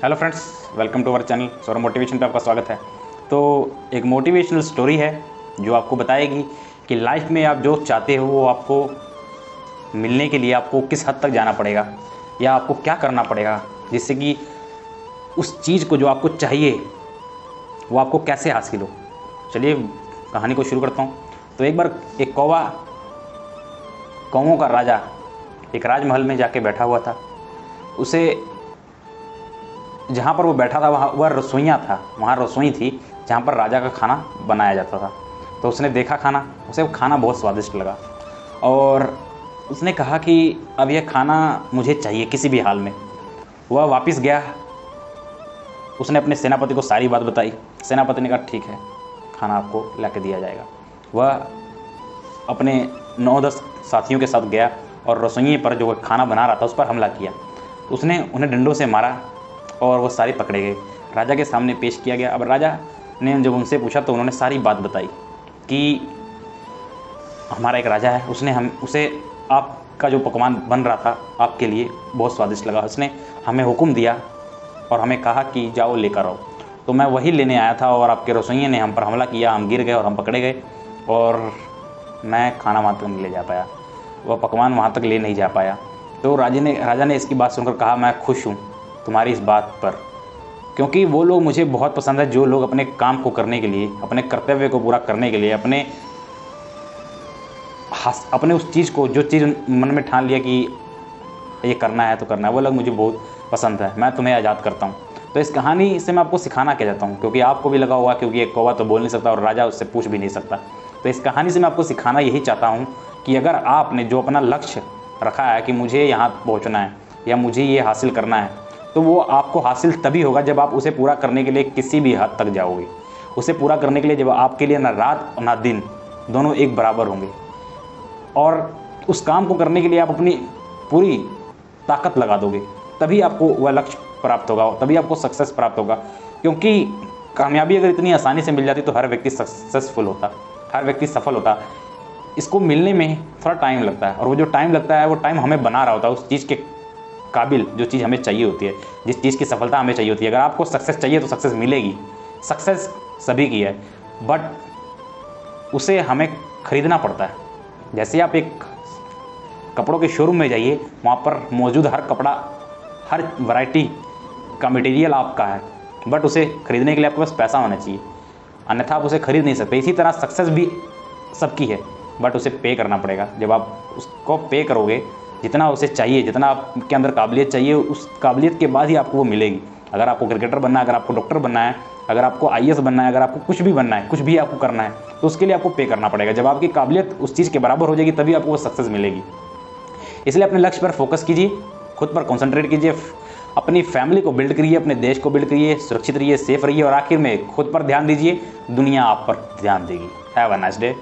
Hello friends, welcome to our channel Saurabh motivation पे आपका स्वागत है। तो एक मोटिवेशनल स्टोरी है जो आपको बताएगी कि लाइफ में आप जो चाहते हो वो आपको मिलने के लिए आपको किस हद तक जाना पड़ेगा या आपको क्या करना पड़ेगा जिससे कि उस चीज़ को जो आपको चाहिए वो आपको कैसे हासिल हो। चलिए कहानी को शुरू करता हूँ। तो एक बार एक कौवों का राजा एक राजमहल में जाके बैठा हुआ था। उसे जहाँ पर वो बैठा था वह रसोइयाँ था, वहाँ रसोई थी जहाँ पर राजा का खाना बनाया जाता था। तो उसने देखा खाना, उसे वो खाना बहुत स्वादिष्ट लगा और उसने कहा कि अब यह खाना मुझे चाहिए किसी भी हाल में। वह वापस गया, उसने अपने सेनापति को सारी बात बताई। सेनापति ने कहा ठीक है, खाना आपको ला के दिया जाएगा। वह अपने 9-10 साथियों के साथ गया और रसोई पर जो खाना बना रहा था उस पर हमला किया। उसने उन्हें डंडों से मारा और वो सारे पकड़े गए, राजा के सामने पेश किया गया। अब राजा ने जब उनसे पूछा तो उन्होंने सारी बात बताई कि हमारा एक राजा है, उसे आपका जो पकवान बन रहा था आपके लिए बहुत स्वादिष्ट लगा। उसने हमें हुक्म दिया और हमें कहा कि जाओ लेकर आओ। तो मैं वही लेने आया था और आपके रसोइये ने हम पर हमला किया, हम गिर गए और हम पकड़े गए और मैं खाना वहाँ तक नहीं ले जा पाया, वह पकवान वहाँ तक ले नहीं जा पाया। तो राजा ने इसकी बात सुनकर कहा मैं खुश हूँ तुम्हारी इस बात पर, क्योंकि वो लोग मुझे बहुत पसंद है जो लोग अपने काम को करने के लिए, अपने कर्तव्य को पूरा करने के लिए, अपने उस चीज़ को, जो चीज़ मन में ठान लिया कि ये करना है तो करना है, वो लोग मुझे बहुत पसंद है। मैं तुम्हें आज़ाद करता हूँ। तो इस कहानी से मैं आपको सिखाना क्या चाहता हूँ, क्योंकि आपको भी लगा होगा, क्योंकि एक कौवा तो बोल नहीं सकता और राजा उससे पूछ भी नहीं सकता। तो इस कहानी से मैं आपको सिखाना यही चाहता हूँ कि अगर आपने जो अपना लक्ष्य रखा है कि मुझे यहाँ पहुँचना है या मुझे ये हासिल करना है, तो वो आपको हासिल तभी होगा जब आप उसे पूरा करने के लिए किसी भी हद तक जाओगे। उसे पूरा करने के लिए जब आपके लिए ना रात और ना दिन दोनों एक बराबर होंगे और उस काम को करने के लिए आप अपनी पूरी ताकत लगा दोगे, तभी आपको वह लक्ष्य प्राप्त होगा, तभी आपको सक्सेस प्राप्त होगा। क्योंकि कामयाबी अगर इतनी आसानी से मिल जाती तो हर व्यक्ति सक्सेसफुल होता, हर व्यक्ति सफल होता। इसको मिलने में थोड़ा टाइम लगता है और वो जो टाइम लगता है वो टाइम हमें बना रहा होता है उस चीज़ के काबिल, जो चीज़ हमें चाहिए होती है, जिस चीज़ की सफलता हमें चाहिए होती है। अगर आपको सक्सेस चाहिए तो सक्सेस मिलेगी, सक्सेस सभी की है, बट उसे हमें खरीदना पड़ता है। जैसे आप एक कपड़ों के शोरूम में जाइए, वहाँ पर मौजूद हर कपड़ा, हर वैरायटी का मटेरियल आपका है, बट उसे खरीदने के लिए आपके पास पैसा होना चाहिए, अन्यथा आप उसे खरीद नहीं सकते। इसी तरह सक्सेस भी सबकी है, बट उसे पे करना पड़ेगा। जब आप उसको पे करोगे, जितना उसे चाहिए, जितना आपके अंदर काबिलियत चाहिए, उस काबिलियत के बाद ही आपको वो मिलेगी। अगर आपको क्रिकेटर बनना है, अगर आपको डॉक्टर बनना है, अगर आपको आईएएस बनना है, अगर आपको कुछ भी बनना है, कुछ भी आपको करना है, तो उसके लिए आपको पे करना पड़ेगा। जब आपकी काबिलियत उस चीज़ के बराबर हो जाएगी तभी आपको वो सक्सेस मिलेगी। इसलिए अपने लक्ष्य पर फोकस कीजिए, खुद पर कॉन्सेंट्रेट कीजिए, अपनी फैमिली को बिल्ड करिए, अपने देश को बिल्ड करिए, सुरक्षित रहिए, सेफ रहिए और आखिर में खुद पर ध्यान दीजिए, दुनिया आप पर ध्यान देगी। Have a nice day.